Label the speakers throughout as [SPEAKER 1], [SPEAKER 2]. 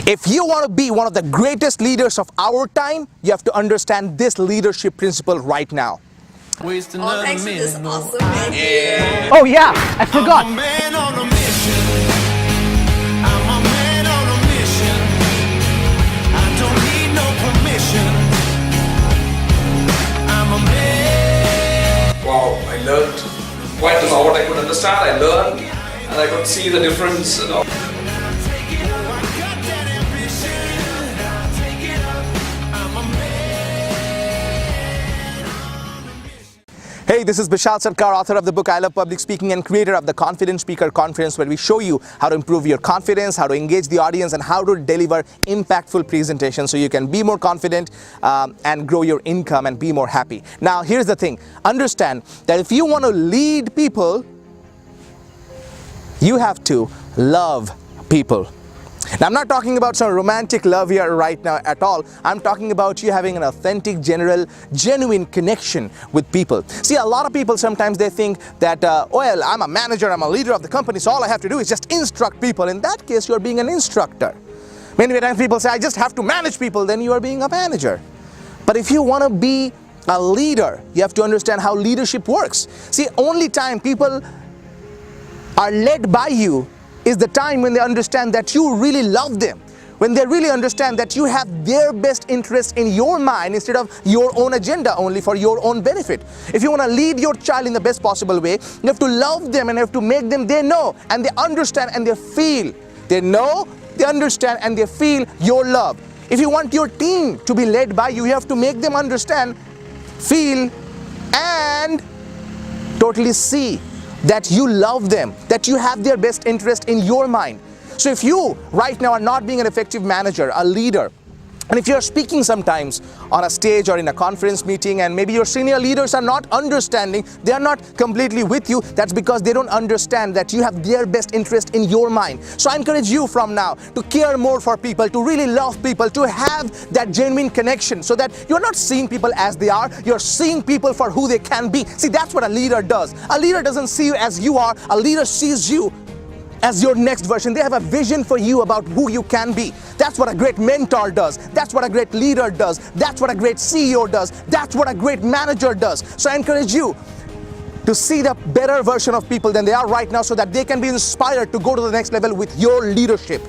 [SPEAKER 1] If you want to be one of the greatest leaders of our time, you have to understand this leadership principle right now.
[SPEAKER 2] Oh, thanks for this awesome video.
[SPEAKER 1] Oh yeah, I forgot.
[SPEAKER 3] I'm a man on a mission. I'm a man on a mission. I don't need no permission. I'm a man.
[SPEAKER 4] Wow, I learned quite a lot. What I could understand, I learned, and I could see the difference.
[SPEAKER 1] Hey, this is Bishal Sarkar, author of the book I Love Public Speaking and creator of the Confident Speaker Conference, where we show you how to improve your confidence, how to engage the audience, and how to deliver impactful presentations so you can be more confident and grow your income and be more happy. Now, here's the thing. Understand that if you want to lead people, you have to love people. Now, I'm not talking about some romantic love here right now at all. I'm talking about you having an authentic, genuine connection with people. See, a lot of people sometimes they think that, well, I'm a manager, I'm a leader of the company, so all I have to do is just instruct people. In that case, you're being an instructor. Many times people say, I just have to manage people, then you are being a manager. But if you want to be a leader, you have to understand how leadership works. See, only time people are led by you is the time when they understand that you really love them, when they really understand that you have their best interest in your mind instead of your own agenda only for your own benefit. If you want to lead your child in the best possible way, you have to love them and you have to make them they know and they understand and they feel. They know, they understand and they feel your love. If you want your team to be led by you, you have to make them understand, feel and totally see that you love them, that you have their best interest in your mind. So if you right now are not being an effective manager, a leader, and if you're speaking sometimes on a stage or in a conference meeting and maybe your senior leaders are not understanding, they are not completely with you, that's because they don't understand that you have their best interest in your mind. So I encourage you from now to care more for people, to really love people, to have that genuine connection so that you're not seeing people as they are, you're seeing people for who they can be. See, that's what a leader does. A leader doesn't see you as you are, a leader sees you as your next version. They have a vision for you about who you can be. That's what a great mentor does. That's what a great leader does. That's what a great CEO does. That's what a great manager does. So I encourage you to see the better version of people than they are right now so that they can be inspired to go to the next level with your leadership.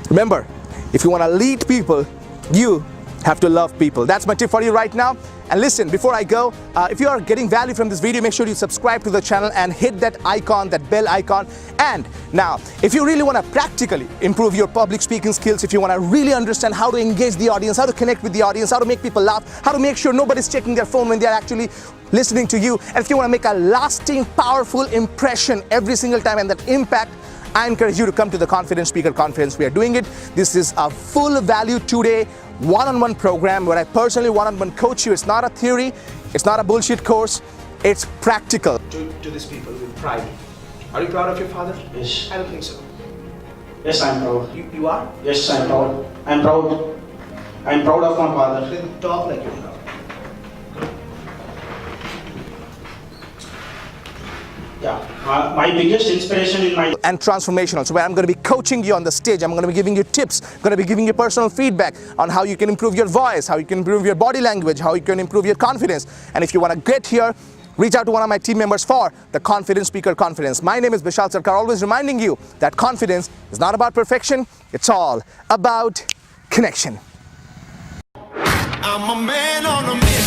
[SPEAKER 1] Remember, if you want to lead people, you have to love people. That's my tip for you right now. And listen, before I go, if you are getting value from this video, make sure you subscribe to the channel and hit that icon, that bell icon. And now, if you really want to practically improve your public speaking skills, if you want to really understand how to engage the audience, how to connect with the audience, how to make people laugh, how to make sure nobody's checking their phone when they're actually listening to you, and if you want to make a lasting, powerful impression every single time and that impact, I encourage you to come to the Confident Speaker Conference. We are doing it. This is a full value 2-day one-on-one program where I personally one-on-one coach you. It's not a theory, it's not a bullshit course, it's practical.
[SPEAKER 5] To these people with pride. Are you proud of your father?
[SPEAKER 6] Yes.
[SPEAKER 5] I don't think so.
[SPEAKER 6] Yes, I am proud.
[SPEAKER 5] You are?
[SPEAKER 6] Yes, I am proud. I am proud. I am proud of my father.
[SPEAKER 5] Then talk like you're proud.
[SPEAKER 6] Yeah. My biggest inspiration in my
[SPEAKER 1] And transformational. So where I'm going to be coaching you on the stage, I'm going to be giving you tips, I'm going to be giving you personal feedback on how you can improve your voice, how you can improve your body language, how you can improve your confidence. And if you want to get here, reach out to one of my team members for the Confident Speaker Conference. My name is Bishal Sarkar, always reminding you that confidence is not about perfection, it's all about connection.
[SPEAKER 3] I'm a man on a mission.